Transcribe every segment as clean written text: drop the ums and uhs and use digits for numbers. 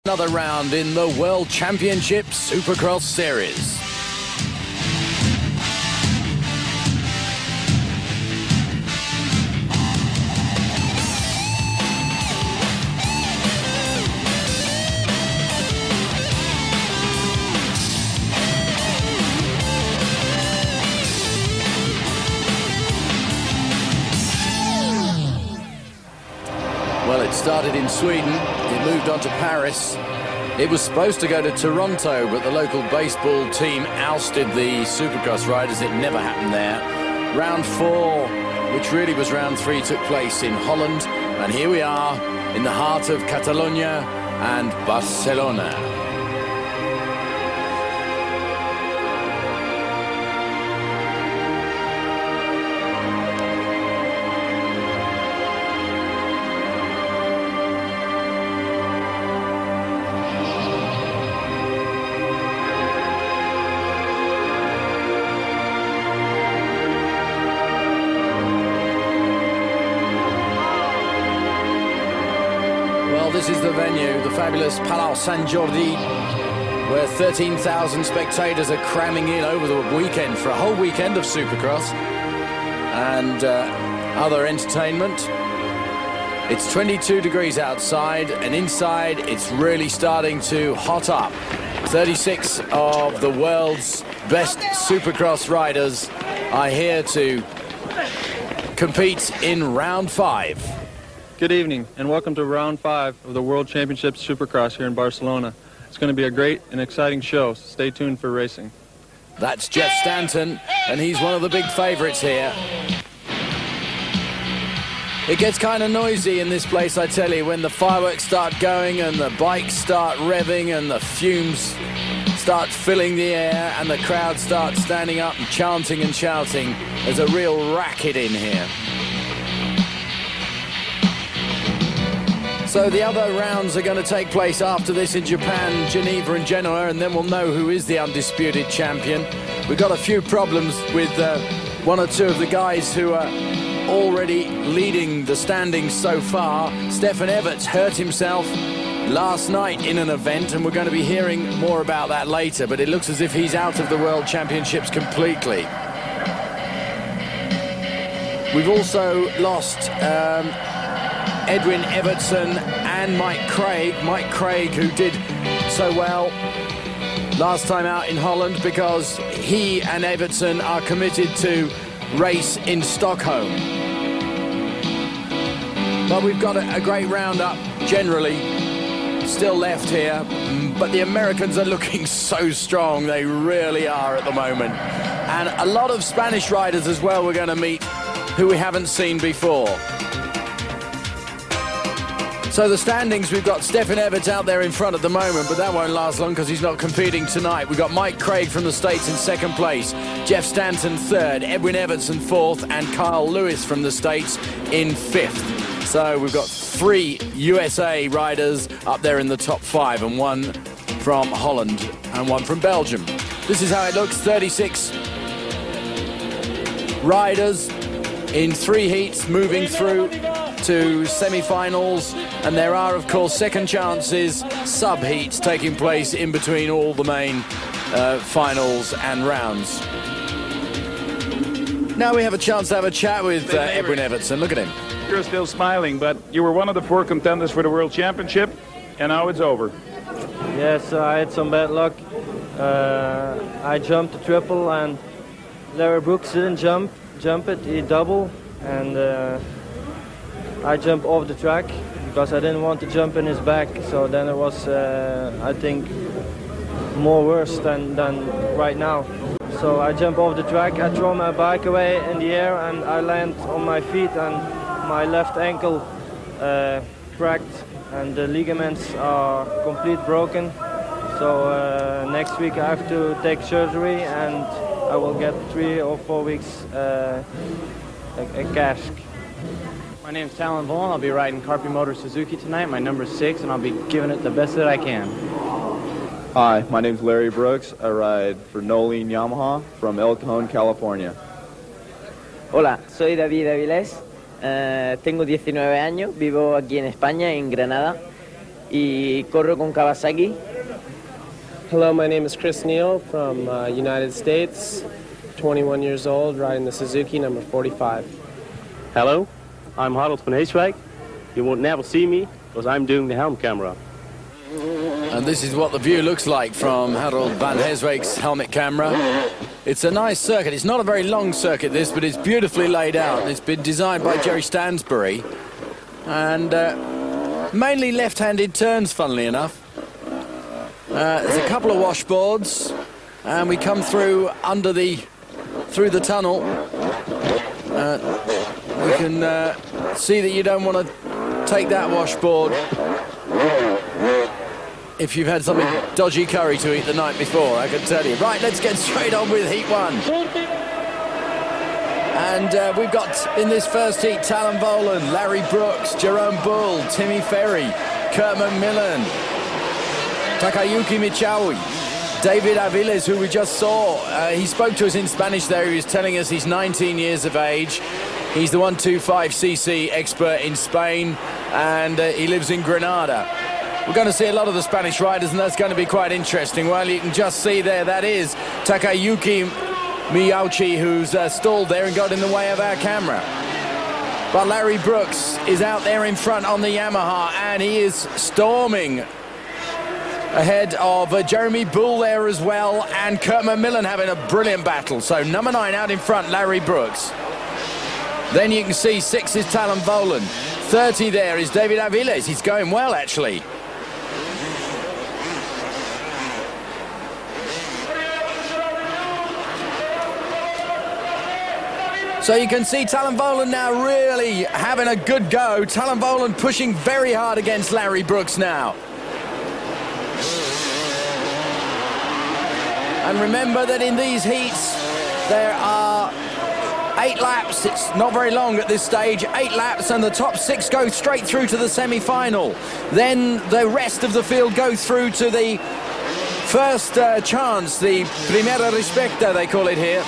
Another round in the World Championship Supercross Series. Well, it started in Sweden, it moved on to Paris. It was supposed to go to Toronto, but the local baseball team ousted the Supercross riders. It never happened there. Round 4, which really was round 3, took place in Holland. And here we are in the heart of Catalonia and Barcelona. This is the venue, the fabulous Palau Sant Jordi, where 13,000 spectators are cramming in over the weekend for a whole weekend of Supercross and other entertainment. It's 22 degrees outside, and inside it's really starting to hot up. 36 of the world's best Supercross riders are here to compete in round 5. Good evening, and welcome to round 5 of the World Championship Supercross here in Barcelona. It's going to be a great and exciting show, so stay tuned for racing. That's Jeff Stanton, and he's one of the big favorites here. It gets kind of noisy in this place, I tell you, when the fireworks start going and the bikes start revving and the fumes start filling the air and the crowd starts standing up and chanting and shouting. There's a real racket in here. So the other rounds are going to take place after this in Japan, Geneva and Genoa, and then we'll know who is the undisputed champion. We've got a few problems with one or two of the guys who are already leading the standings so far. Stefan Everts hurt himself last night in an event, and we're going to be hearing more about that later, but it looks as if he's out of the World Championships completely. We've also lost Edwin Evertson and Mike Craig. Mike Craig, who did so well last time out in Holland, because he and Evertson are committed to race in Stockholm. But we've got a great roundup generally still left here, but the Americans are looking so strong. They really are at the moment. And a lot of Spanish riders as well we're going to meet who we haven't seen before. So the standings, we've got Stefan Everts out there in front at the moment, but that won't last long because he's not competing tonight. We've got Mike Craig from the States in 2nd place, Jeff Stanton 3rd, Edwin Evertson 4th, and Kyle Lewis from the States in 5th. So we've got 3 USA riders up there in the top 5, and 1 from Holland and 1 from Belgium. This is how it looks, 36 riders in 3 heats moving through to semi-finals, and there are of course second chances, sub-heats taking place in between all the main finals and rounds. Now we have a chance to have a chat with Edwin Evertson. Look at him. You're still smiling, but you were one of the 4 contenders for the World Championship, and now it's over. Yes, I had some bad luck. I jumped the triple, and Larry Brooks didn't jump it, he doubled, and I jumped off the track because I didn't want to jump in his back. So then it was, I think, more worse than right now. So I jumped off the track, I throw my bike away in the air, and I land on my feet, and my left ankle cracked, and the ligaments are completely broken. So next week I have to take surgery, and I will get 3 or 4 weeks a cast. My name's Talon Volin. I'll be riding Carpi Motor Suzuki tonight. My number's 6, and I'll be giving it the best that I can. Hi, my name's Larry Brooks. I ride for Nolene Yamaha from El Cajon, California. Hola, soy David Avilés. Tengo 19 años, vivo aquí en España, en Granada. y corro con Kawasaki. Hello, my name is Chris Neal from United States, 21 years old, riding the Suzuki number 45. Hello, I'm Harold van Heeswijk. You won't never see me because I'm doing the helm camera. And this is what the view looks like from Harold van Heeswijk's helmet camera. It's a nice circuit. It's not a very long circuit, this, but it's beautifully laid out. It's been designed by Jerry Stansbury. And mainly left-handed turns, funnily enough. There's a couple of washboards, and we come through through the tunnel. We can see that you don't want to take that washboard if you've had something dodgy curry to eat the night before, I can tell you. Right, let's get straight on with heat one. And we've got in this first heat Talon Volan, Larry Brooks, Jerome Bull, Timmy Ferry, Kurt McMillan, Takayuki Michaui, David Aviles, who we just saw. He spoke to us in Spanish there. He was telling us he's 19 years of age. He's the 125cc expert in Spain, and he lives in Granada. We're going to see a lot of the Spanish riders, and that's going to be quite interesting. Well, you can just see there, that is Takayuki Miyauchi, who's stalled there and got in the way of our camera. But Larry Brooks is out there in front on the Yamaha, and he is storming ahead of Jeremy Bull there as well, and Kurt McMillan having a brilliant battle. So number 9 out in front, Larry Brooks. Then you can see 6 is Talon Volan. 30 there is David Aviles. He's going well, actually. So you can see Talon Volan now really having a good go. Talon Volan pushing very hard against Larry Brooks now. And remember that in these heats, there are 8 laps. It's not very long at this stage. 8 laps, and the top 6 go straight through to the semi-final. Then the rest of the field go through to the first chance, the Primera Respecta, they call it here.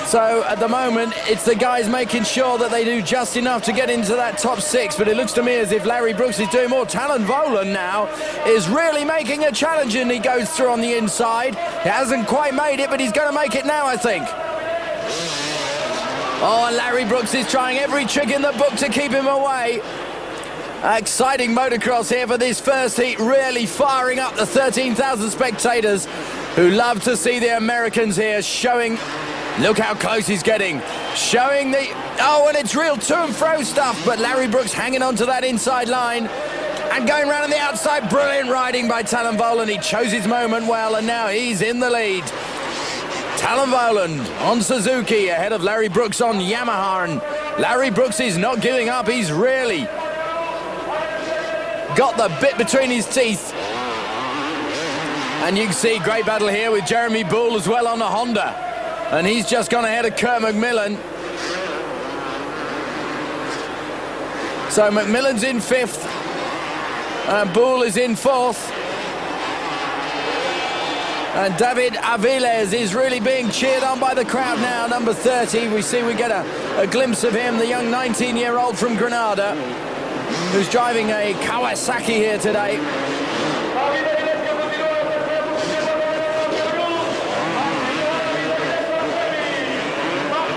So at the moment, it's the guys making sure that they do just enough to get into that top 6, but it looks to me as if Larry Brooks is doing more. Talon Volan now is really making a challenge, and he goes through on the inside. He hasn't quite made it, but he's going to make it now, I think. Oh, and Larry Brooks is trying every trick in the book to keep him away. Exciting motocross here for this first heat, really firing up the 13,000 spectators who love to see the Americans here showing. Look how close he's getting. Showing the... Oh, and it's real to and fro stuff, but Larry Brooks hanging on to that inside line and going round on the outside. Brilliant riding by Talon Volan. He chose his moment well, and now he's in the lead. Talon Volan on Suzuki ahead of Larry Brooks on Yamaha, and Larry Brooks is not giving up. He's really got the bit between his teeth. And you can see great battle here with Jeremy Bull as well on the Honda. And he's just gone ahead of Kurt McMillan. So McMillan's in 5th. And Bull is in 4th. And David Aviles is really being cheered on by the crowd now, number 30. We get a glimpse of him, the young 19-year-old from Granada, who's driving a Kawasaki here today.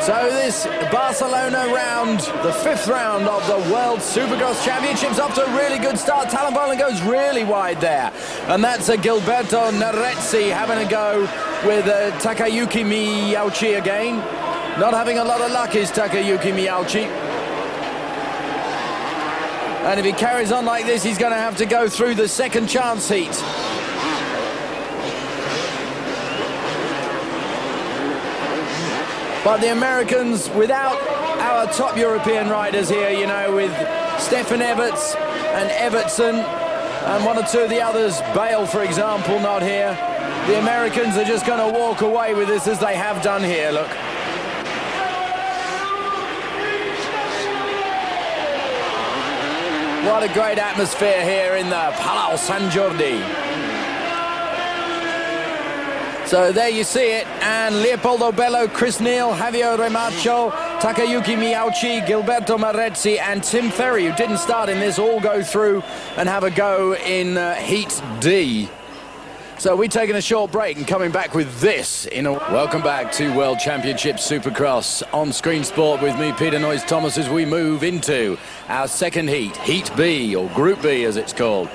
So this Barcelona round, the 5th round of the World Supercross Championship's off to a really good start. Talon Volan goes really wide there. And that's a Gilberto Nerezzi having a go with Takayuki Miyauchi again. Not having a lot of luck is Takayuki Miyauchi. And if he carries on like this, he's going to have to go through the second chance heat. But the Americans, without our top European riders here, you know, with Stefan Everts and Evertson and 1 or 2 of the others, Bale, for example, not here. The Americans are just going to walk away with this as they have done here, look. What a great atmosphere here in the Palau San Jordi. So there you see it, and Leopoldo Bello, Chris Neal, Javier Remacho, Takayuki Miyauchi, Gilberto Marezzi and Tim Ferry, who didn't start in this, all go through and have a go in Heat D. So we're taking a short break and coming back with this. Welcome back to World Championship Supercross on Screen Sport with me, Peter Noyes-Thomas, as we move into our second heat, Heat B, or Group B as it's called.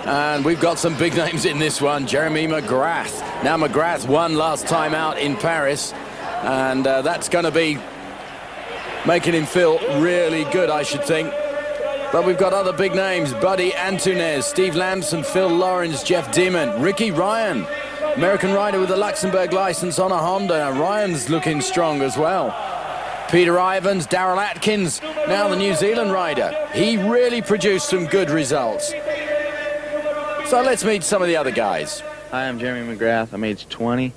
And we've got some big names in this one. Jeremy McGrath. Now McGrath won last time out in Paris, and that's going to be making him feel really good, I should think. But we've got other big names: Buddy Antunez, Steve Lamson, Phil Lawrence, Jeff Dimon, Ricky Ryan, American rider with a Luxembourg license on a Honda. Ryan's looking strong as well. Peter Ivans, Darrell Atkins, now the New Zealand rider. He really produced some good results. So let's meet some of the other guys. Hi, I'm Jeremy McGrath. I'm age 20.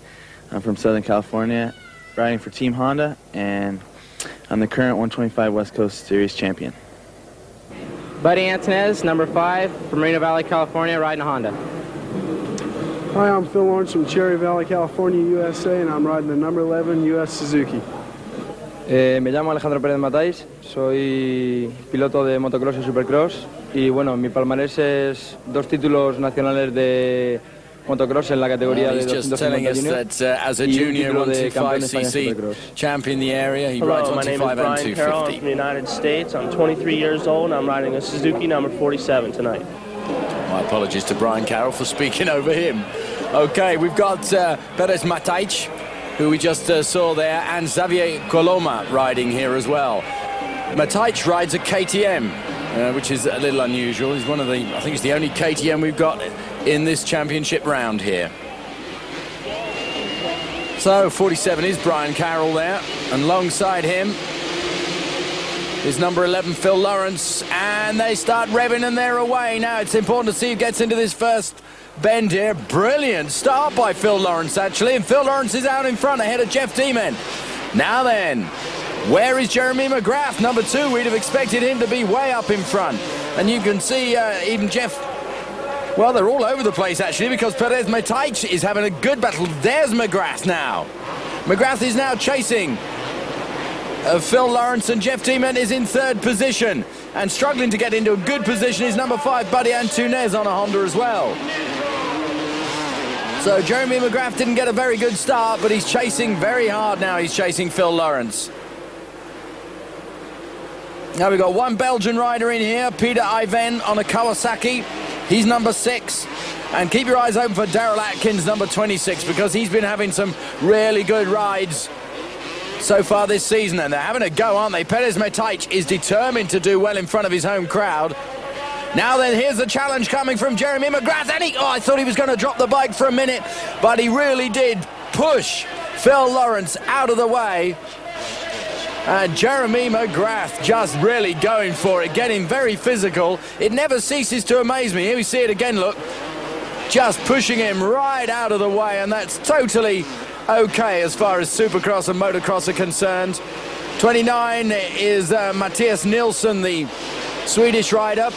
I'm from Southern California, riding for Team Honda, and I'm the current 125 West Coast Series champion. Buddy Antunez, number 5, from Moreno Valley, California, riding a Honda. Hi, I'm Phil Lawrence from Cherry Valley, California, USA, and I'm riding the number 11 US Suzuki. Me llamo Alejandro Pérez Matáis, soy piloto de motocross y supercross, y bueno, mi palmarés es 2 títulos nacionales de motocross en la categoría de 250 junior, as a junior 125cc champion in the area. He rides 125 and 250. My name is Brian Carroll. I'm from the United States. I'm 23 years old, and I'm riding a Suzuki number 47 tonight. My apologies to Brian Carroll for speaking over him. Okay, we've got Perez Matáis, who we just saw there, and Xavier Coloma riding here as well. Matáis rides a KTM, which is a little unusual. He's one of the, I think he's the only KTM we've got in this championship round here. So 47 is Brian Carroll there, and alongside him is number 11 Phil Lawrence, and they start revving and they're away. Now it's important to see who gets into this first bend here. Brilliant start by Phil Lawrence, actually, and Phil Lawrence is out in front ahead of Jeff Dimon. Now then, where is Jeremy McGrath, number 2? We'd have expected him to be way up in front, and you can see even Jeff. Well, they're all over the place, actually, because Perez Matáis is having a good battle. There's McGrath now. McGrath is now chasing Phil Lawrence, and Jeff Dimon is in 3rd position. And struggling to get into a good position is number 5, Buddy Antunez, on a Honda as well. So Jeremy McGrath didn't get a very good start, but he's chasing very hard now. He's chasing Phil Lawrence. Now we've got one Belgian rider in here, Peter Iven on a Kawasaki. He's number 6. And keep your eyes open for Darrell Atkins, number 26, because he's been having some really good rides so far this season, and they're having a go, aren't they? Perez Matáis is determined to do well in front of his home crowd. Now then, here's the challenge coming from Jeremy McGrath, and I thought he was going to drop the bike for a minute, but he really did push Phil Lawrence out of the way. And Jeremy McGrath just really going for it, getting very physical. It never ceases to amaze me. Here we see it again, look. Just pushing him right out of the way, and that's totally okay as far as Supercross and motocross are concerned. 29 is Mattias Nilsson, the Swedish rider.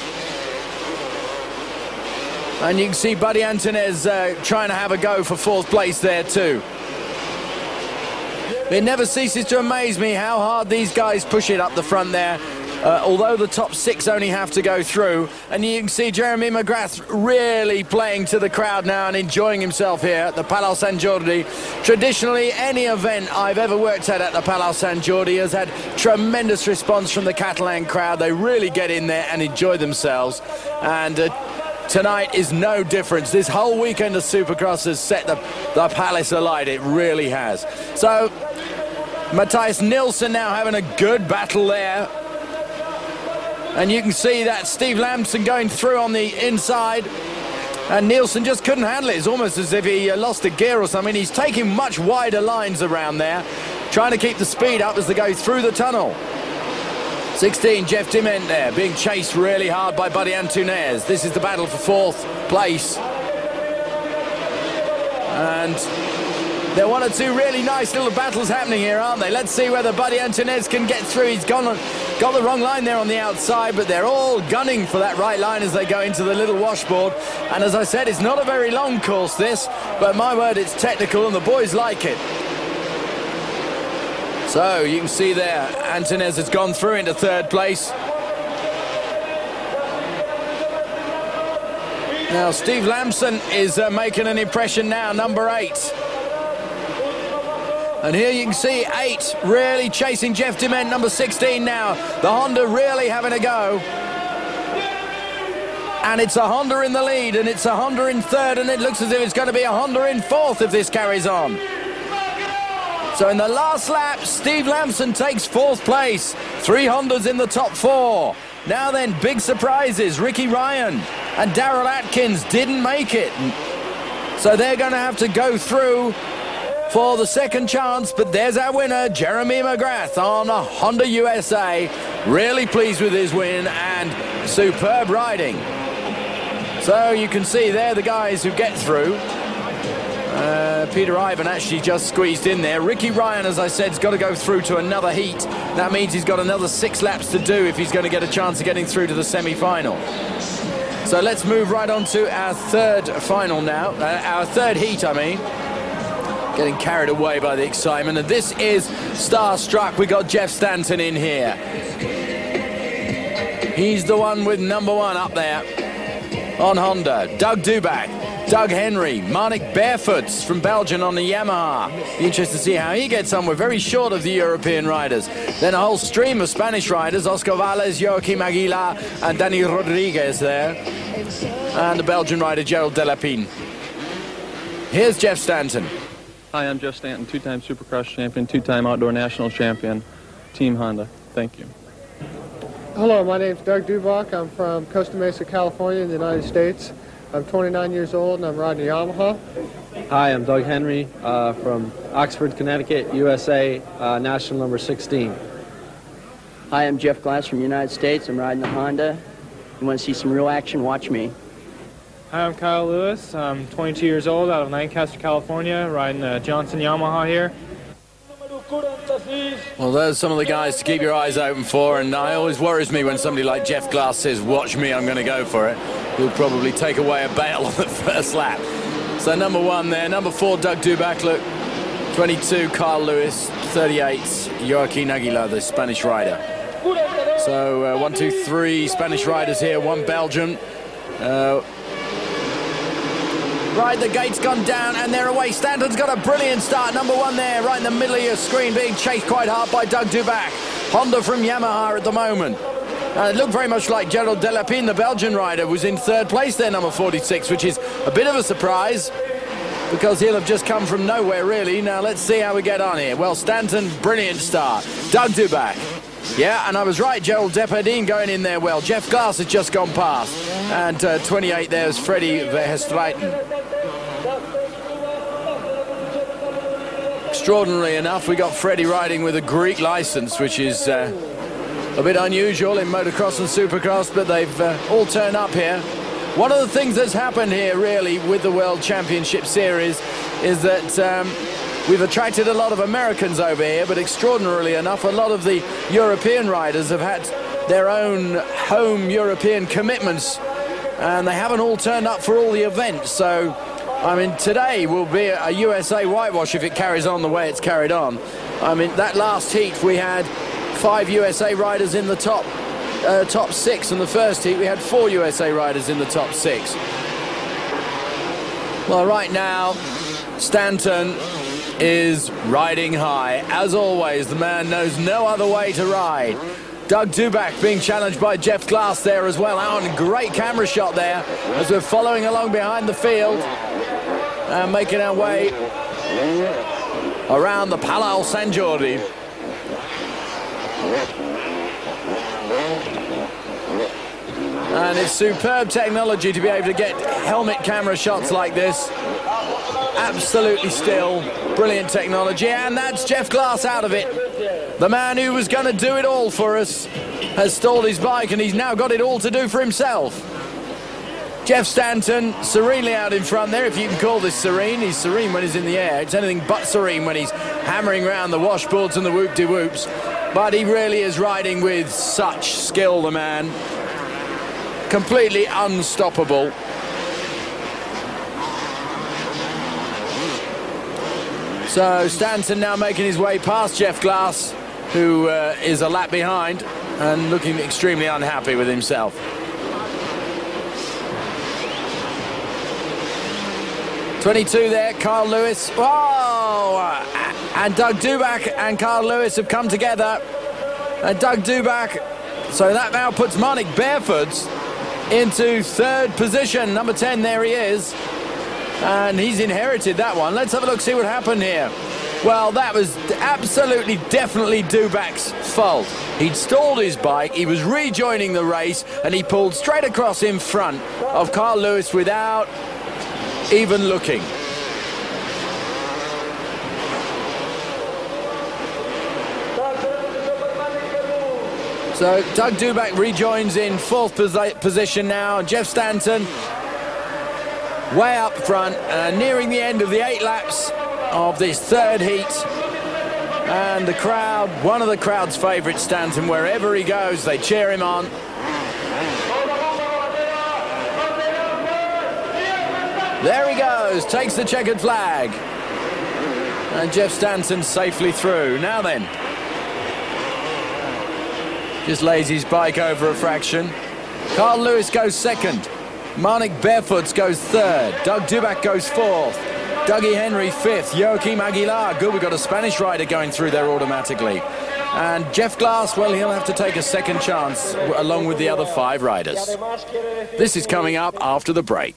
And you can see Buddy Antunez trying to have a go for 4th place there too. It never ceases to amaze me how hard these guys push it up the front there. Although the top 6 only have to go through. And you can see Jeremy McGrath really playing to the crowd now and enjoying himself here at the Palau Sant Jordi. Traditionally, any event I've ever worked at the Palau Sant Jordi has had tremendous response from the Catalan crowd. They really get in there and enjoy themselves. And tonight is no difference. This whole weekend of Supercross has set the palace alight. It really has. So Mattias Nilsson now having a good battle there. And you can see that Steve Lamson going through on the inside. And Nilsson just couldn't handle it. It's almost as if he lost a gear or something. He's taking much wider lines around there, trying to keep the speed up as they go through the tunnel. 16, Jeff Dimon there, being chased really hard by Buddy Antunez. This is the battle for 4th place. And there are 1 or 2 really nice little battles happening here, aren't they? Let's see whether Buddy Antunez can get through. He's got the wrong line there on the outside, but they're all gunning for that right line as they go into the little washboard. And as I said, it's not a very long course, this, but my word, it's technical, and the boys like it. So you can see there, Antonez has gone through into third place. Now Steve Lamson is making an impression now, number 8. And here you can see 8 really chasing Jeff Dement, number 16 now. The Honda really having a go. And it's a Honda in the lead, and it's a Honda in third, and it looks as if it's going to be a Honda in fourth if this carries on. So in the last lap, Steve Lamson takes fourth place. 3 Hondas in the top 4. Now then, big surprises. Ricky Ryan and Darrell Atkins didn't make it. So they're going to have to go through for the second chance, but there's our winner, Jeremy McGrath on a Honda USA. Really pleased with his win and superb riding. So you can see there the guys who get through. Peter Ivan actually just squeezed in there. Ricky Ryan, as I said, has got to go through to another heat. That means he's got another 6 laps to do if he's going to get a chance of getting through to the semi-final. So let's move right on to our third final now. Our third heat, I mean. Getting carried away by the excitement. And this is Starstruck. We got Jeff Stanton in here. He's the one with number 1 up there on Honda. Doug Dubak, Doug Henry, Marnik Barefoots from Belgium on the Yamaha. Be interested to see how he gets on. We're very short of the European riders. Then a whole stream of Spanish riders, Oscar Valles, Joaquim Aguilar, and Danny Rodriguez there. And the Belgian rider, Gerald Delapine. Here's Jeff Stanton. Hi, I'm Jeff Stanton, 2-time Supercross champion, 2-time Outdoor National champion, Team Honda. Thank you. Hello, my name's Doug Dubak. I'm from Costa Mesa, California in the United States. I'm 29 years old and I'm riding a Yamaha. Hi, I'm Doug Henry from Oxford, Connecticut, USA, national number 16. Hi, I'm Jeff Glass from the United States. I'm riding a Honda. You want to see some real action? Watch me. Hi, I'm Kyle Lewis. I'm 22 years old out of Lancaster, California, riding a Johnson Yamaha here. Well, there's some of the guys to keep your eyes open for, and it always worries me when somebody like Jeff Glass says, watch me, I'm going to go for it. He'll probably take away a bail on the first lap. So number 1 there, number 4, Doug Dubak, look, 22, Kyle Lewis, 38, Joaquin Aguilar, the Spanish rider. So 1, 2, 3 Spanish riders here, 1 Belgian. Right, the gate's gone down and they're away. Stanton's got a brilliant start. Number 1 there, right in the middle of your screen, being chased quite hard by Doug Dubak. Honda from Yamaha at the moment. It looked very much like Gerald Delapine, the Belgian rider, was in third place there, number 46, which is a bit of a surprise because he'll have just come from nowhere, really. Now, let's see how we get on here. Well, Stanton, brilliant start. Doug Dubak. Yeah, and I was right, Gerald Depperdine going in there well. Jeff Glass has just gone past. And 28 there's Freddie Verhestreiten. Extraordinarily enough, we got Freddie riding with a Greek license, which is a bit unusual in motocross and supercross, but they've all turned up here. One of the things that's happened here, really, with the World Championship Series is that we've attracted a lot of Americans over here, but extraordinarily enough, a lot of the European riders have had their own home European commitments, and they haven't all turned up for all the events. So, I mean, today will be a USA whitewash if it carries on the way it's carried on. I mean, that last heat we had 5 USA riders in the top 6. In the first heat we had 4 USA riders in the top 6. Well, right now, Stanton is riding high. As always, the man knows no other way to ride. Doug Dubak being challenged by Jeff Glass there as well. And great camera shot there as we're following along behind the field and making our way around the Palau San Jordi. And it's superb technology to be able to get helmet camera shots like this. Absolutely still. Brilliant technology. And that's Jeff Glass out of it. The man who was going to do it all for us has stalled his bike, and he's now got it all to do for himself. Jeff Stanton serenely out in front there, if you can call this serene. He's serene when he's in the air. It's anything but serene when he's hammering around the washboards and the whoop-de-whoops. But he really is riding with such skill, the man. Completely unstoppable. So Stanton now making his way past Jeff Glass, who is a lap behind and looking extremely unhappy with himself. '22 there, Carl Lewis. Oh! And Doug Dubak and Carl Lewis have come together. And Doug Dubak, so that now puts Marnik Barefoots into third position. Number 10, there he is. And he's inherited that one. Let's have a look, see what happened here. Well, that was absolutely, definitely Dubak's fault. He'd stalled his bike, he was rejoining the race, and he pulled straight across in front of Carl Lewis without even looking. So Doug Dubak rejoins in fourth position now. Jeff Stanton way up front, nearing the end of the 8 laps of this third heat. And the crowd, one of the crowd's favourites, Stanton, wherever he goes, they cheer him on. There he goes, takes the checkered flag. And Jeff Stanton safely through. Now then, just lays his bike over a fraction. Carl Lewis goes second. Marnik Barefoots goes third. Doug Dubak goes fourth. Dougie Henry fifth. Joaquim Aguilar, good, we've got a Spanish rider going through there automatically. And Jeff Glass, well, he'll have to take a second chance along with the other 5 riders. This is coming up after the break.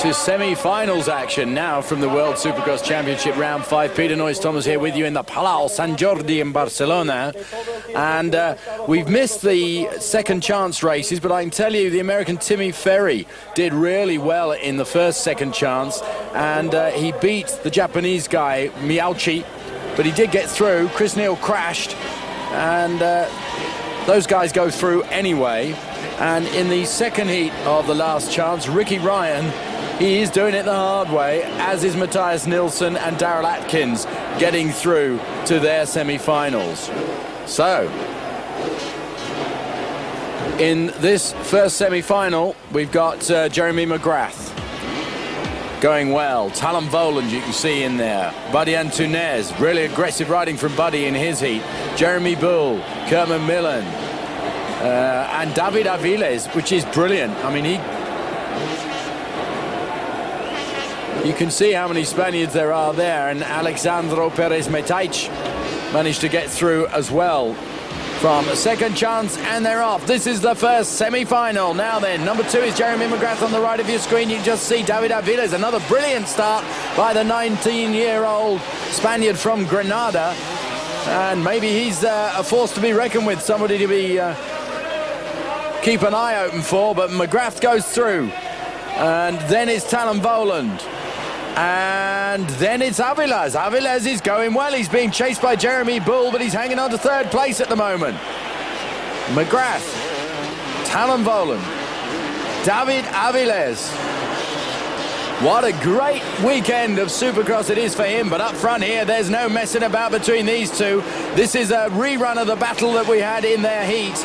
To semi-finals action now from the World Supercross Championship round 5. Peter Noyes-Thomas here with you in the Palau Sant Jordi in Barcelona. And we've missed the second chance races, but I can tell you the American Timmy Ferry did really well in the first second chance, and he beat the Japanese guy Miyauchi, but he did get through. Chris Neal crashed, and those guys go through anyway. And in the second heat of the last chance, Ricky Ryan, he is doing it the hard way, as is Matthias Nilsson and Daryl Atkins getting through to their semi-finals. So, in this first semi-final, we've got Jeremy McGrath going well. Talon Voland, you can see in there. Buddy Antunes, really aggressive riding from Buddy in his heat. Jeremy Bull, Kerman Millen, and David Aviles, which is brilliant. I mean, you can see how many Spaniards there are there, and Alexandro Perez Metaic managed to get through as well from a second chance, and they're off. This is the first semi-final. Now then, number 2 is Jeremy McGrath on the right of your screen. You can just see David Aviles, another brilliant start by the 19-year-old Spaniard from Granada, and maybe he's a force to be reckoned with, somebody to be keep an eye open for. But McGrath goes through, and then it's Talon Voland. And then it's Aviles. Aviles is going well. He's being chased by Jeremy Bull, but he's hanging on to third place at the moment. McGrath, Talon Voland, David Aviles. What a great weekend of Supercross it is for him. But up front here, there's no messing about between these two. This is a rerun of the battle that we had in their heat.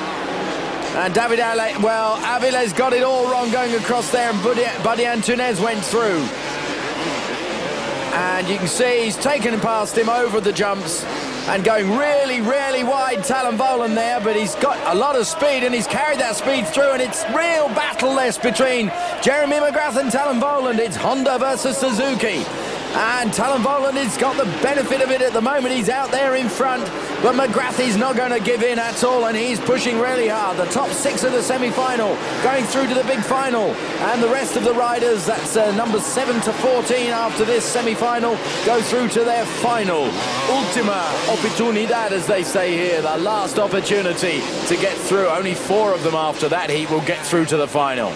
And David Aviles got it all wrong going across there, and Buddy Antunes went through. And you can see he's taken past him over the jumps and going really, really wide, Talon Voland there, but he's got a lot of speed and he's carried that speed through, and it's real battle-less between Jeremy McGrath and Talon Voland. It's Honda versus Suzuki. And Talon Voland has got the benefit of it at the moment. He's out there in front, but McGrath is not going to give in at all, and he's pushing really hard. The top 6 of the semi-final going through to the big final, and the rest of the riders, that's numbers 7 to 14 after this semi-final, go through to their final. Ultima oportunidad, as they say here, the last opportunity to get through. Only 4 of them after that heat will get through to the final.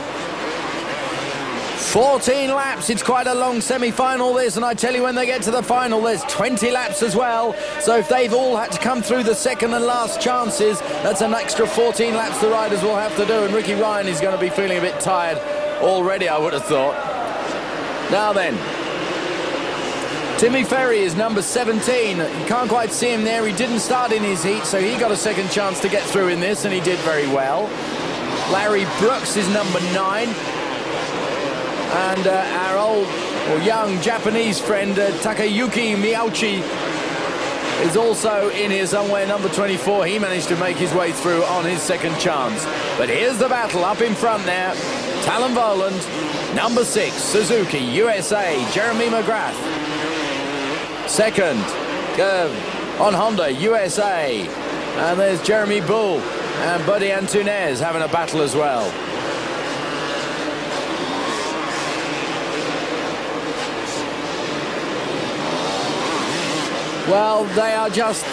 14 laps, it's quite a long semi-final this, and I tell you, when they get to the final, there's 20 laps as well. So if they've all had to come through the second and last chances, that's an extra 14 laps the riders will have to do, and Ricky Ryan is going to be feeling a bit tired already, I would have thought. Now then, Timmy Ferry is number 17. You can't quite see him there. He didn't start in his heat, so he got a second chance to get through in this, and he did very well. Larry Brooks is number 9. And our old or young Japanese friend Takayuki Miyauchi is also in here somewhere, number 24. He managed to make his way through on his second chance. But here's the battle up in front there. Talon Voland, number 6, Suzuki, USA, Jeremy McGrath. Second, on Honda, USA. And there's Jeremy Bull and Buddy Antunez having a battle as well. Well, they are just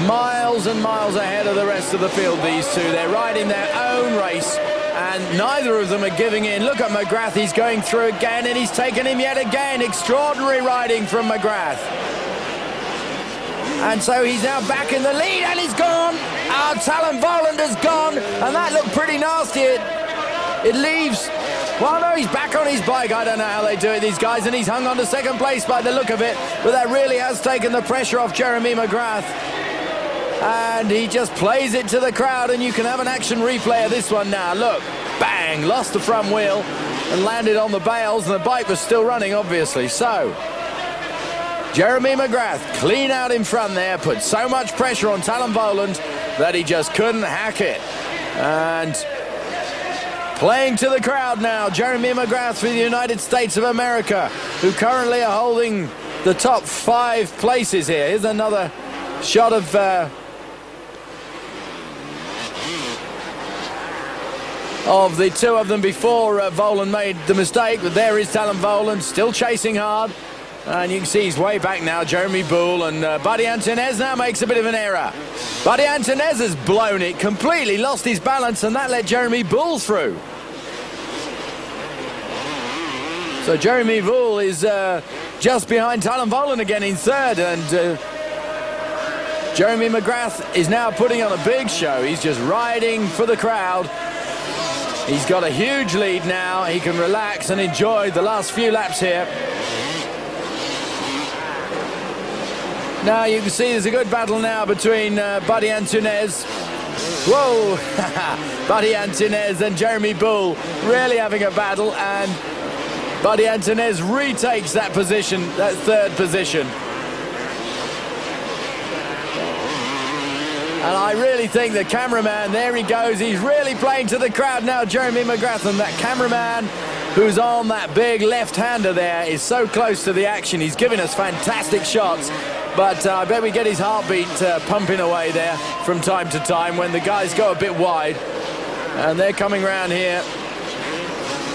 miles and miles ahead of the rest of the field, these two. They're riding their own race, and neither of them are giving in. Look at McGrath, he's going through again, and he's taken him yet again. Extraordinary riding from McGrath. And so he's now back in the lead, and he's gone. Talon Voland has gone, and that looked pretty nasty. It leaves... Well, no, he's back on his bike. I don't know how they do it, these guys, and he's hung on to second place by the look of it, but that really has taken the pressure off Jeremy McGrath. And he just plays it to the crowd, and you can have an action replay of this one now. Look, bang, lost the front wheel and landed on the bales, and the bike was still running, obviously. So, Jeremy McGrath, clean out in front there, put so much pressure on Talon Voland that he just couldn't hack it. And... playing to the crowd now, Jeremy McGrath for the United States of America, who currently are holding the top 5 places here. Here's another shot of the two of them before Voland made the mistake. But there is Talon Voland, still chasing hard. And you can see he's way back now, Jeremy Bull, and Buddy Antunez now makes a bit of an error. Buddy Antunez has blown it, completely lost his balance, and that let Jeremy Bull through. So Jeremy Bull is just behind Talon Voland again in third, and Jeremy McGrath is now putting on a big show. He's just riding for the crowd. He's got a huge lead now. He can relax and enjoy the last few laps here. Now you can see there's a good battle now between Buddy Antunez. Whoa! Buddy Antunez and Jeremy Bull really having a battle, and Buddy Antunez retakes that position, that third position. And I really think the cameraman, there he goes, he's really playing to the crowd now, Jeremy McGrath, and that cameraman who's on that big left-hander there is so close to the action. He's giving us fantastic shots. But I bet we get his heartbeat pumping away there from time to time when the guys go a bit wide. And they're coming around here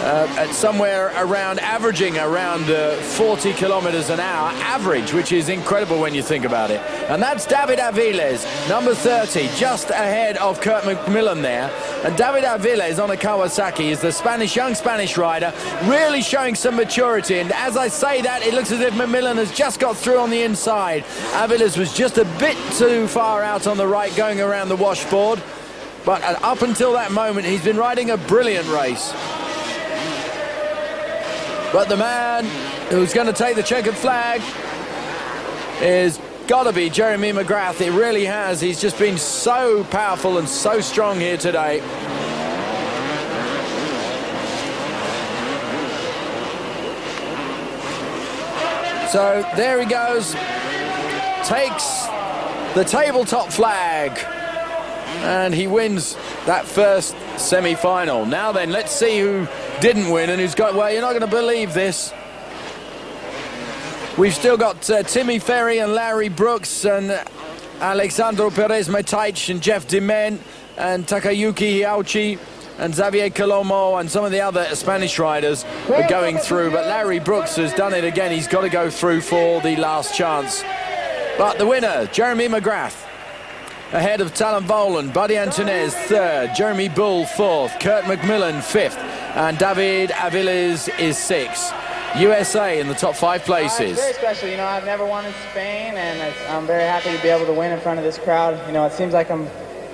at somewhere around, averaging around 40 kilometers an hour average, which is incredible when you think about it. And that's David Aviles, number 30, just ahead of Kurt McMillan there. And David Aviles on a Kawasaki is the young Spanish rider, really showing some maturity. And as I say that, it looks as if McMillan has just got through on the inside. Aviles was just a bit too far out on the right, going around the washboard. But up until that moment, he's been riding a brilliant race. But the man who's going to take the checkered flag is got to be Jeremy McGrath. It really has. He's just been so powerful and so strong here today. So there he goes. Takes the tabletop flag. And he wins that first semi-final. Now then, let's see who didn't win and who's got... Well, you're not going to believe this. We've still got Timmy Ferry and Larry Brooks and Alexandro Perez-Metaic and Jeff Dement and Takayuki Hiauchi and Xavier Colomo and some of the other Spanish riders are going through. But Larry Brooks has done it again. He's got to go through for the last chance. But the winner, Jeremy McGrath, ahead of Talon Voland, Buddy Antunez third, Jeremy Bull fourth, Kurt McMillan fifth, and David Aviles is sixth. USA in the top 5 places. It's very special. You know, I've never won in Spain, and I'm very happy to be able to win in front of this crowd. You know, it seems like I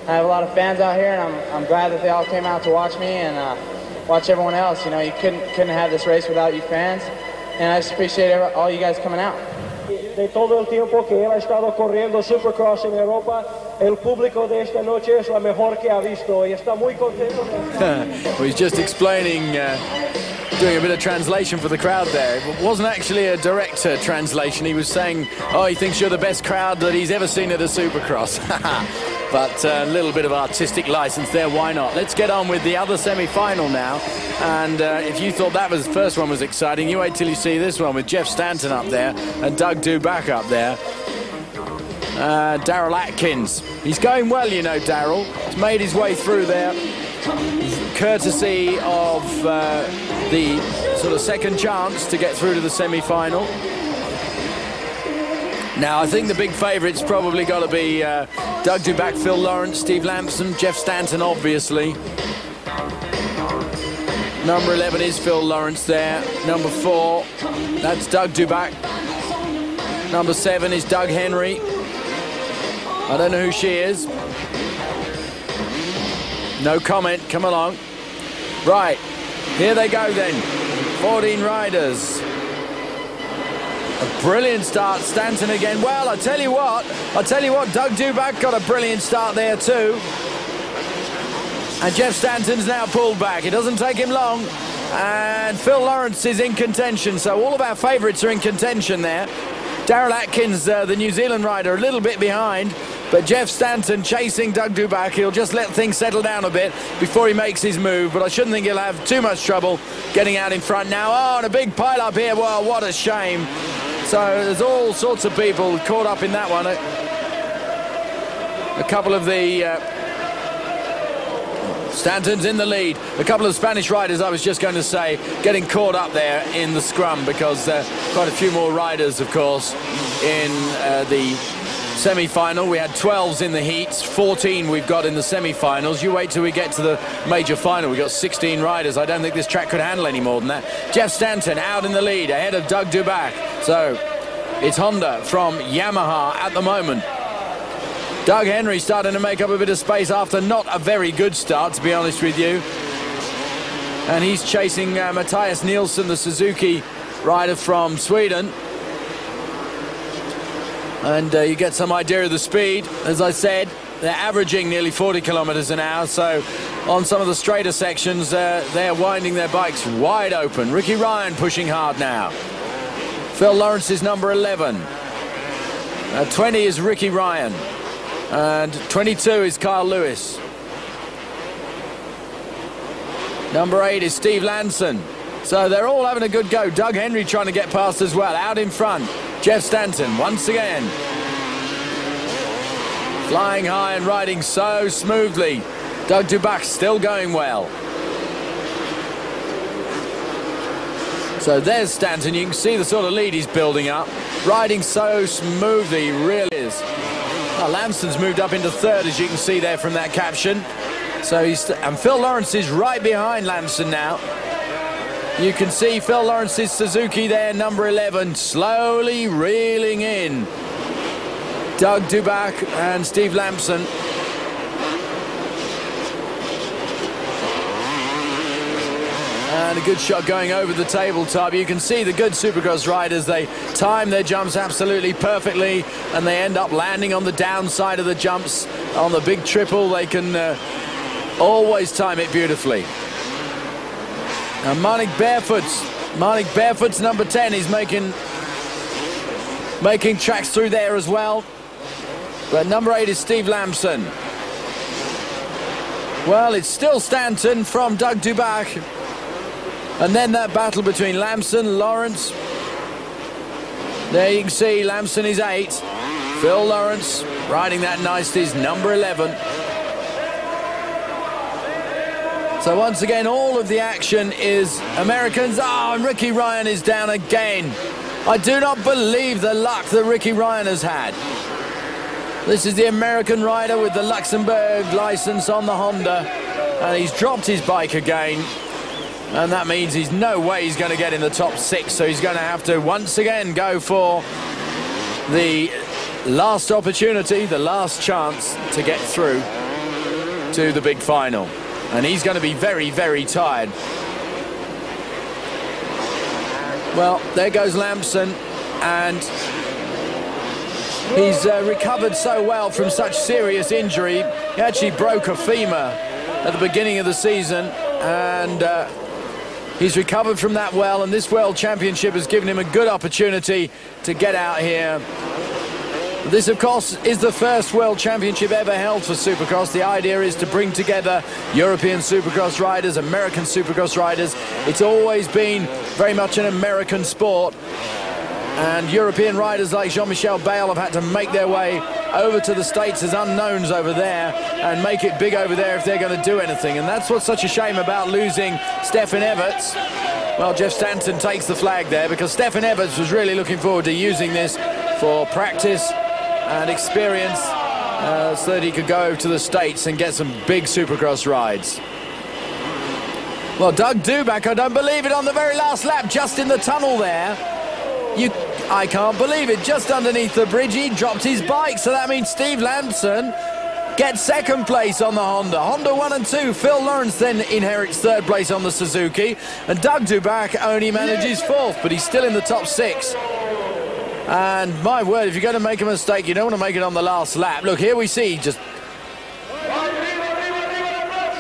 have a lot of fans out here, and I'm glad that they all came out to watch me and watch everyone else. You know, you couldn't have this race without you fans, and I just appreciate all you guys coming out. De todo el tiempo que él ha estado corriendo Supercross en Europa, el público de esta noche es la mejor que ha visto y está muy contento de estar. Well, he's just explaining doing a bit of translation for the crowd there. It wasn't actually a direct translation. He was saying, oh, he thinks you're the best crowd that he's ever seen at a Supercross. But a little bit of artistic license there, why not? Let's get on with the other semi-final now. And if you thought that first one was exciting, you wait till you see this one with Jeff Stanton up there and Doug Duback up there. Darrell Atkins. He's going well, you know, Darrell. He's made his way through there, courtesy of the sort of second chance to get through to the semi-final. Now, I think the big favourites probably got to be Doug Duback, Phil Lawrence, Steve Lampson, Jeff Stanton, obviously. Number 11 is Phil Lawrence there. Number 4, that's Doug Duback. Number 7 is Doug Henry. I don't know who she is. No comment, come along. Right, here they go then. 14 riders. A brilliant start, Stanton again. Well, I tell you what, Doug Duback got a brilliant start there too. And Jeff Stanton's now pulled back. It doesn't take him long. And Phil Lawrence is in contention, so all of our favourites are in contention there. Darrell Atkins, the New Zealand rider, a little bit behind. But Jeff Stanton chasing Doug Duback. He'll just let things settle down a bit before he makes his move. But I shouldn't think he'll have too much trouble getting out in front now. Oh, and a big pile up here. Well, what a shame. So there's all sorts of people caught up in that one. A couple of the... Stanton's in the lead. A couple of Spanish riders, I was just going to say, getting caught up there in the scrum because quite a few more riders, of course, in the semi-final. We had 12s in the heats, 14 we've got in the semi-finals. You wait till we get to the major final. We've got 16 riders. I don't think this track could handle any more than that. Jeff Stanton out in the lead, ahead of Doug Duback. So it's Honda from Yamaha at the moment. Doug Henry starting to make up a bit of space after not a very good start, to be honest with you. And he's chasing Matthias Nielsen, the Suzuki rider from Sweden. And you get some idea of the speed. As I said, they're averaging nearly 40 kilometers an hour. So on some of the straighter sections, they're winding their bikes wide open. Ricky Ryan pushing hard now. Phil Lawrence is number 11. 20 is Ricky Ryan. And 22 is Kyle Lewis. Number 8 is Steve Lanson. So they're all having a good go. Doug Henry trying to get past as well. Out in front, Jeff Stanton once again. Flying high and riding so smoothly. Doug Duback still going well. So there's Stanton. You can see the sort of lead he's building up. Riding so smoothly, he really is. Oh, Lampson's moved up into third, as you can see there from that caption. So and Phil Lawrence is right behind Lampson now. You can see Phil Lawrence's Suzuki there, number 11, slowly reeling in. Doug Duback and Steve Lampson. And a good shot going over the tabletop. You can see the good Supercross riders, they time their jumps absolutely perfectly, and they end up landing on the downside of the jumps. On the big triple, they can always time it beautifully. And Marnik Barefoot's number 10 is making tracks through there as well. But number 8 is Steve Lampson. Well, it's still Stanton from Doug Duback. And then that battle between Lampson, Lawrence. There you can see Lampson is 8. Phil Lawrence riding that nicely is number 11. So once again, all of the action is Americans. Oh, and Ricky Ryan is down again. I do not believe the luck that Ricky Ryan has had. This is the American rider with the Luxembourg license on the Honda. And he's dropped his bike again. And that means he's no way he's going to get in the top 6. So he's going to have to once again go for the last opportunity, the last chance to get through to the big final. And he's going to be very, very tired. Well, there goes Lampson. And he's recovered so well from such serious injury. He actually broke a femur at the beginning of the season. And He's recovered from that well, and this World Championship has given him a good opportunity to get out here. This, of course, is the first World Championship ever held for Supercross. The idea is to bring together European Supercross riders, American Supercross riders. It's always been very much an American sport. And European riders like Jean-Michel Bayle have had to make their way over to the States as unknowns over there and make it big over there if they're going to do anything. And that's what's such a shame about losing Stefan Everts. Well, Jeff Stanton takes the flag there because Stefan Everts was really looking forward to using this for practice and experience so that he could go to the States and get some big Supercross rides. Well, Doug Duback, I don't believe it, on the very last lap, just in the tunnel there. I can't believe it, just underneath the bridge, he dropped his bike, so that means Steve Lamson gets second place on the Honda. Honda 1 and 2. Phil Lawrence then inherits third place on the Suzuki, and Doug Duback only manages fourth, but he's still in the top 6. And my word, if you're going to make a mistake, you don't want to make it on the last lap. Look, here we see just...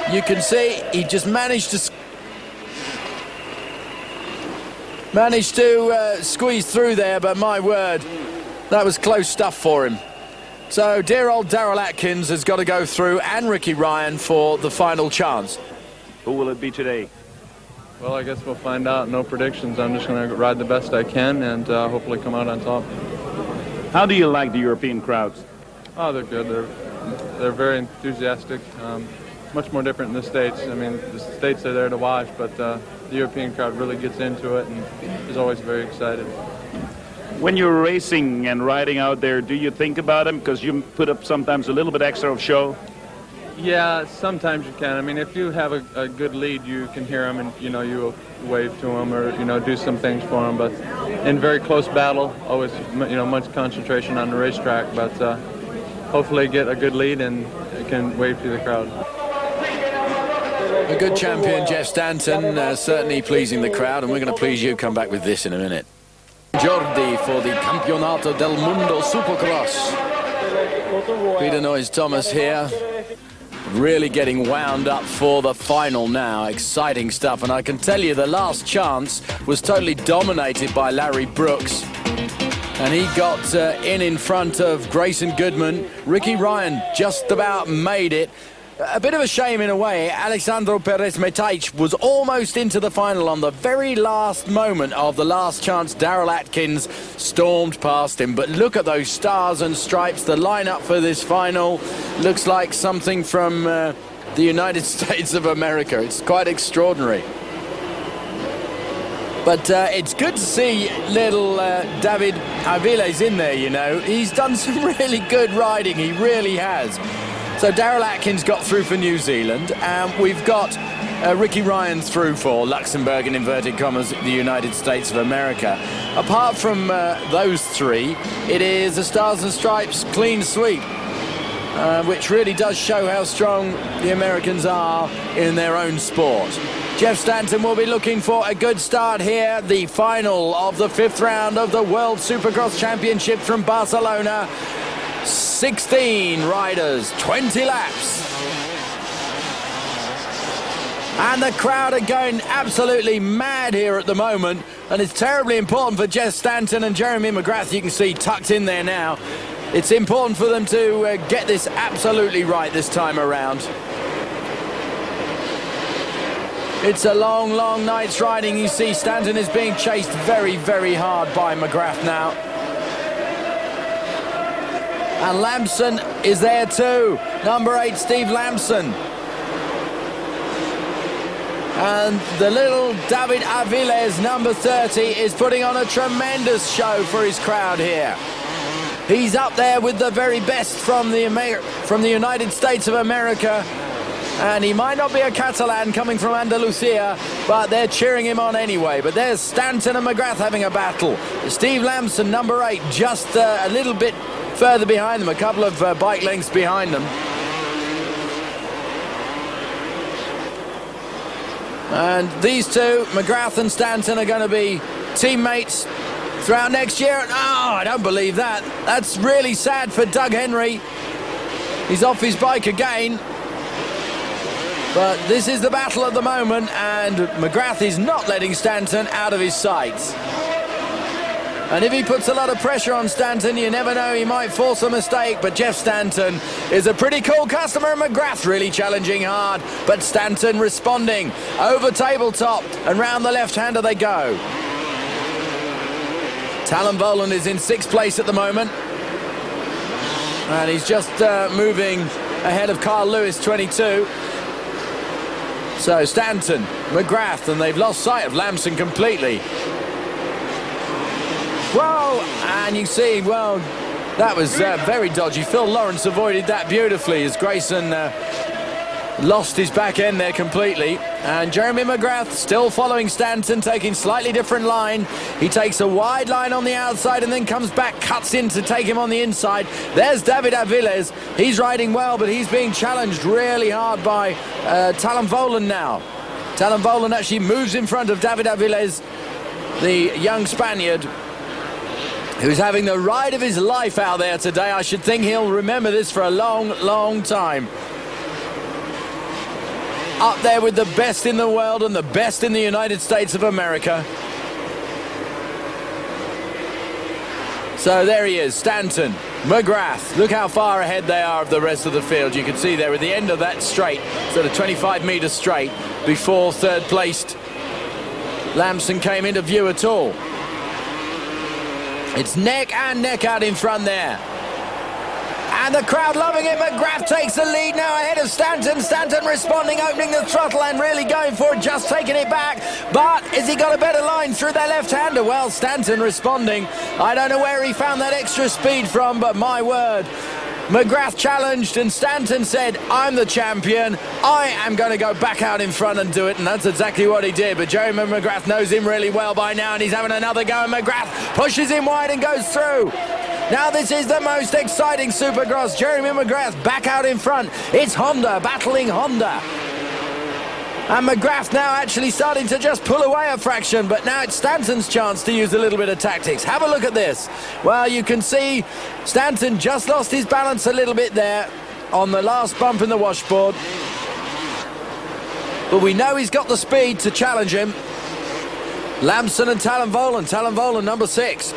You can see he just managed to squeeze through there, but my word, that was close stuff for him. So dear old Darrell Atkins has got to go through, and Ricky Ryan for the final chance. Who will it be today? Well, I guess we'll find out. No predictions. I'm just going to ride the best I can and hopefully come out on top. How do you like the European crowds? Oh, they're good. They're very enthusiastic. Much more different in the States. I mean, the States are there to watch, but the European crowd really gets into it and is always very excited. When you're racing and riding out there, do you think about them? Because you put up sometimes a little bit extra of show. Yeah, sometimes you can. I mean, if you have a good lead, you can hear them and, you know, you will wave to them or, you know, do some things for them. But in very close battle, always, you know, much concentration on the racetrack. But hopefully get a good lead and can wave to the crowd. A good champion, Jeff Stanton, certainly pleasing the crowd, and we're going to please you. Come back with this in a minute. Jordi for the Campeonato del Mundo Supercross. Peter Noyes-Thomas here, really getting wound up for the final now. Exciting stuff, and I can tell you the last chance was totally dominated by Larry Brooks, and he got in front of Grayson Goodman. Ricky Ryan just about made it. A bit of a shame in a way. Alexandro Perez-Metaic was almost into the final on the very last moment of the last chance. Darrell Atkins stormed past him, but look at those stars and stripes. The lineup for this final looks like something from the United States of America. It's quite extraordinary. But it's good to see little David Aviles in there, you know. He's done some really good riding, he really has. So Darrell Atkins got through for New Zealand, and we've got Ricky Ryan through for Luxembourg, in inverted commas, the United States of America. Apart from those three, it is a Stars and Stripes clean sweep, which really does show how strong the Americans are in their own sport. Jeff Stanton will be looking for a good start here. The final of the 5th round of the World Supercross Championship from Barcelona. 16 riders, 20 laps. And the crowd are going absolutely mad here at the moment, and it's terribly important for Jeff Stanton and Jeremy McGrath, you can see tucked in there now. It's important for them to get this absolutely right this time around. It's a long, long night's riding. You see Stanton is being chased very, very hard by McGrath now. And Lamson is there too. Number 8, Steve Lamson. And the little David Aviles, number 30, is putting on a tremendous show for his crowd here. He's up there with the very best from the United States of America. And he might not be a Catalan coming from Andalusia, but they're cheering him on anyway. But there's Stanton and McGrath having a battle. Steve Lamson, number 8, just a little bit further behind them, a couple of bike lengths behind them. And these two, McGrath and Stanton, are going to be teammates throughout next year. Oh, I don't believe that. That's really sad for Doug Henry. He's off his bike again. But this is the battle at the moment, and McGrath is not letting Stanton out of his sights. And if he puts a lot of pressure on Stanton, you never know, he might force a mistake. But Jeff Stanton is a pretty cool customer, and McGrath really challenging hard. But Stanton responding over tabletop, and round the left-hander they go. Talon Voland is in 6th place at the moment. And he's just moving ahead of Carl Lewis, 22. So Stanton, McGrath, and they've lost sight of Lamson completely. Whoa, and you see, well, that was very dodgy. Phil Lawrence avoided that beautifully as Grayson lost his back end there completely. And Jeremy McGrath still following Stanton, taking slightly different line. He takes a wide line on the outside and then comes back, cuts in to take him on the inside. There's David Aviles. He's riding well, but he's being challenged really hard by Talon Voland now. Talon Voland actually moves in front of David Aviles, the young Spaniard, who's having the ride of his life out there today. I should think he'll remember this for a long, long time. Up there with the best in the world and the best in the United States of America. So there he is, Stanton, McGrath. Look how far ahead they are of the rest of the field. You can see there at the end of that straight, sort of 25-meter straight, before third-placed Lamson came into view at all. It's neck and neck out in front there. And the crowd loving it. McGrath takes the lead now ahead of Stanton. Stanton responding, opening the throttle and really going for it, just taking it back. But has he got a better line through that left-hander? Well, Stanton responding. I don't know where he found that extra speed from, but my word. McGrath challenged and Stanton said, I'm the champion. I am going to go back out in front and do it. And that's exactly what he did. But Jeremy McGrath knows him really well by now, and he's having another go. And McGrath pushes him wide and goes through. Now this is the most exciting Supercross. Jeremy McGrath back out in front. It's Honda battling Honda. And McGrath now actually starting to just pull away a fraction, but now it's Stanton's chance to use a little bit of tactics. Have a look at this. Well, you can see Stanton just lost his balance a little bit there on the last bump in the washboard. But we know he's got the speed to challenge him. Lamson and Talon Voland. Talon Voland, number 6.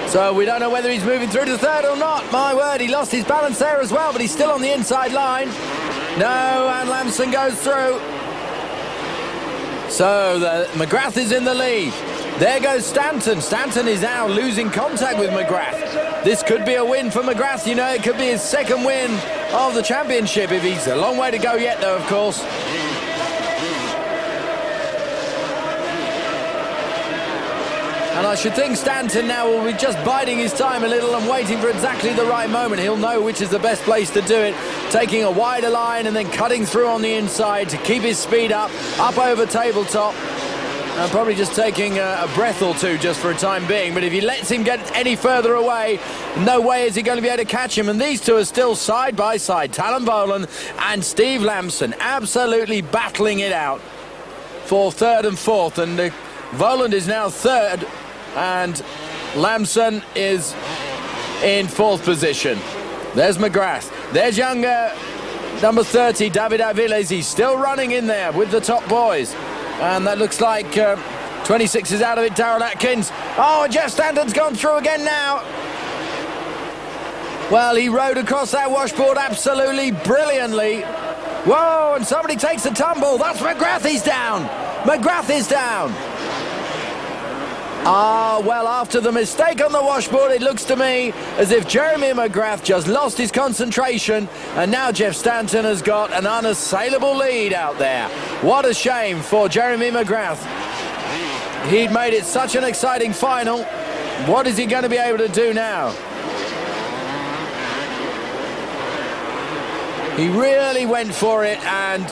So we don't know whether he's moving through to third or not. My word, he lost his balance there as well, but he's still on the inside line. No, and Lamson goes through. So McGrath is in the lead. There goes Stanton. Stanton is now losing contact with McGrath. This could be a win for McGrath. You know, it could be his second win of the championship. If he's a long way to go yet, though, of course. And I should think Stanton now will be just biding his time a little and waiting for exactly the right moment. He'll know which is the best place to do it, taking a wider line and then cutting through on the inside to keep his speed up over tabletop. And probably just taking a breath or two just for a time being. But if he lets him get any further away, no way is he going to be able to catch him. And these two are still side by side. Talon Voland and Steve Lamson absolutely battling it out for third and fourth. And Voland is now third. And Lamson is in fourth position. There's McGrath. There's younger number 30, David Aviles. He's still running in there with the top boys. And that looks like 26 is out of it, Darrell Atkins. Oh, and Jeff Stanton's gone through again now. Well, he rode across that washboard absolutely brilliantly. Whoa, and somebody takes a tumble. That's McGrath. He's down. McGrath is down. Ah, well, after the mistake on the washboard, it looks to me as if Jeremy McGrath just lost his concentration, and now Jeff Stanton has got an unassailable lead out there. What a shame for Jeremy McGrath. He'd made it such an exciting final. What is he going to be able to do now? He really went for it, and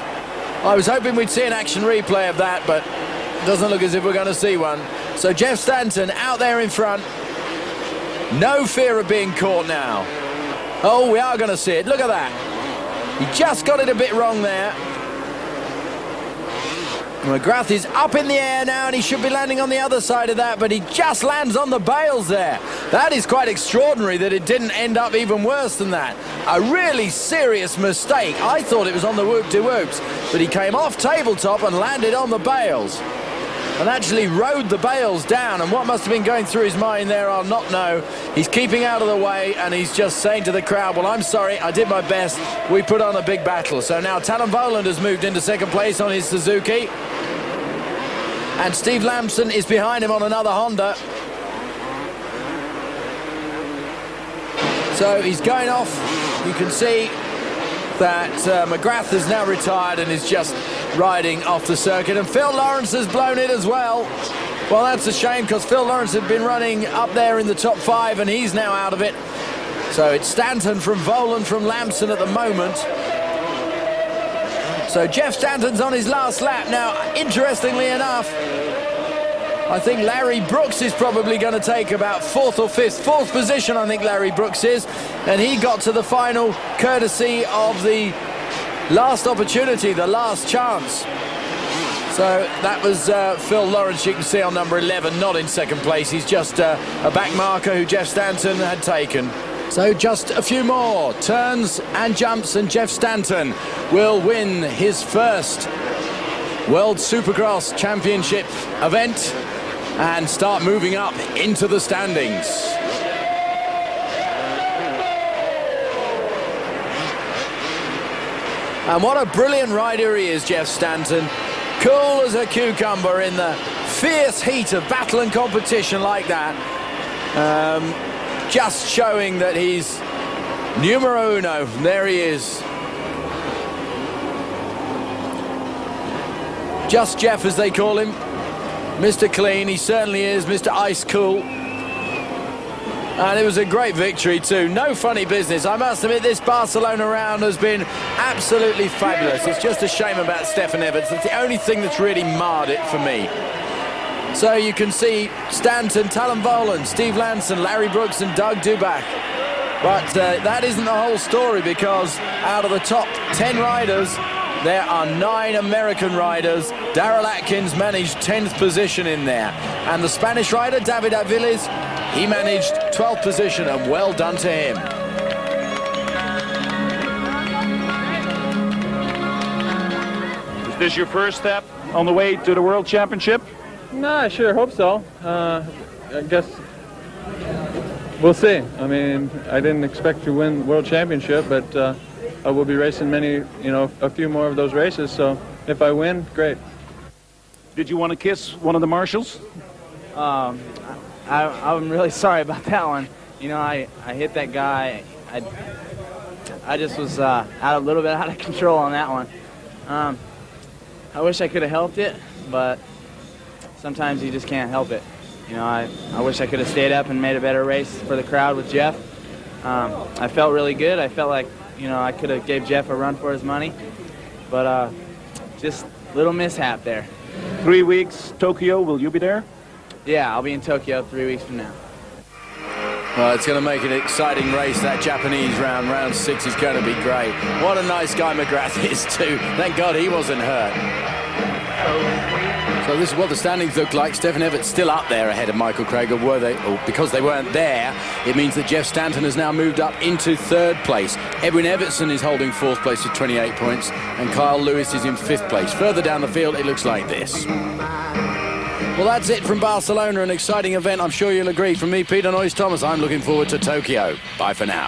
I was hoping we'd see an action replay of that, but it doesn't look as if we're going to see one. So Jeff Stanton out there in front. No fear of being caught now. Oh, we are going to see it. Look at that. He just got it a bit wrong there. McGrath is up in the air now, and he should be landing on the other side of that, but he just lands on the bails there. That is quite extraordinary that it didn't end up even worse than that. A really serious mistake. I thought it was on the whoop-de-whoops, but he came off tabletop and landed on the bails and actually rode the bails down, and what must have been going through his mind there, I'll not know. He's keeping out of the way, and he's just saying to the crowd, well, I'm sorry, I did my best. We put on a big battle. So now Talon Voland has moved into second place on his Suzuki, and Steve Lamson is behind him on another Honda. So he's going off. You can see that McGrath is now retired and is just riding off the circuit, and Phil Lawrence has blown it as well. Well, that's a shame, because Phil Lawrence had been running up there in the top 5, and he's now out of it. So it's Stanton from Voland from Lamson at the moment. So Jeff Stanton's on his last lap now. Interestingly enough, I think Larry Brooks is probably going to take about 4th or 5th. 4th position, I think Larry Brooks is. And he got to the final courtesy of the last opportunity, the last chance. So that was Phil Lawrence, you can see on number 11, not in second place. He's just a back marker who Jeff Stanton had taken. So just a few more turns and jumps, and Jeff Stanton will win his first World Supercross Championship event and start moving up into the standings. And what a brilliant rider he is, Jeff Stanton. Cool as a cucumber in the fierce heat of battle and competition like that. Just showing that he's numero uno. There he is. Just Jeff, as they call him. Mr. Clean, he certainly is. Mr. Ice Cool. And it was a great victory too. No funny business. I must admit, this Barcelona round has been absolutely fabulous. It's just a shame about Stefan Everts. It's the only thing that's really marred it for me. So you can see Stanton, Talon Voland, Steve Lamson, Larry Brooks and Doug Duback. But that isn't the whole story, because out of the top 10 riders, there are 9 American riders. Darrell Atkins managed 10th position in there. And the Spanish rider, David Aviles, he managed 12th position, and well done to him. Is this your first step on the way to the World Championship? No, I sure hope so. I guess we'll see. I mean, I didn't expect to win the World Championship, but I will be racing a few more of those races, so if I win, great. Did you want to kiss one of the marshals? I'm really sorry about that one. You know, I hit that guy. I just was a little bit out of control on that one. I wish I could have helped it, but sometimes you just can't help it. You know, I wish I could have stayed up and made a better race for the crowd with Jeff. I felt really good. I felt like, you know, I could have gave Jeff a run for his money, but just little mishap there. 3 weeks, Tokyo, will you be there? Yeah, I'll be in Tokyo 3 weeks from now. Well, it's going to make an exciting race, that Japanese round. Round 6 is going to be great. What a nice guy McGrath is too. Thank God he wasn't hurt. So this is what the standings look like. Stefan Everts still up there ahead of Michael Craig, or because they weren't there, it means that Jeff Stanton has now moved up into 3rd place. Edwin Evertson is holding 4th place with 28 points, and Kyle Lewis is in 5th place. Further down the field, it looks like this. Well, that's it from Barcelona, an exciting event, I'm sure you'll agree. From me, Peter Noyes Thomas, I'm looking forward to Tokyo. Bye for now.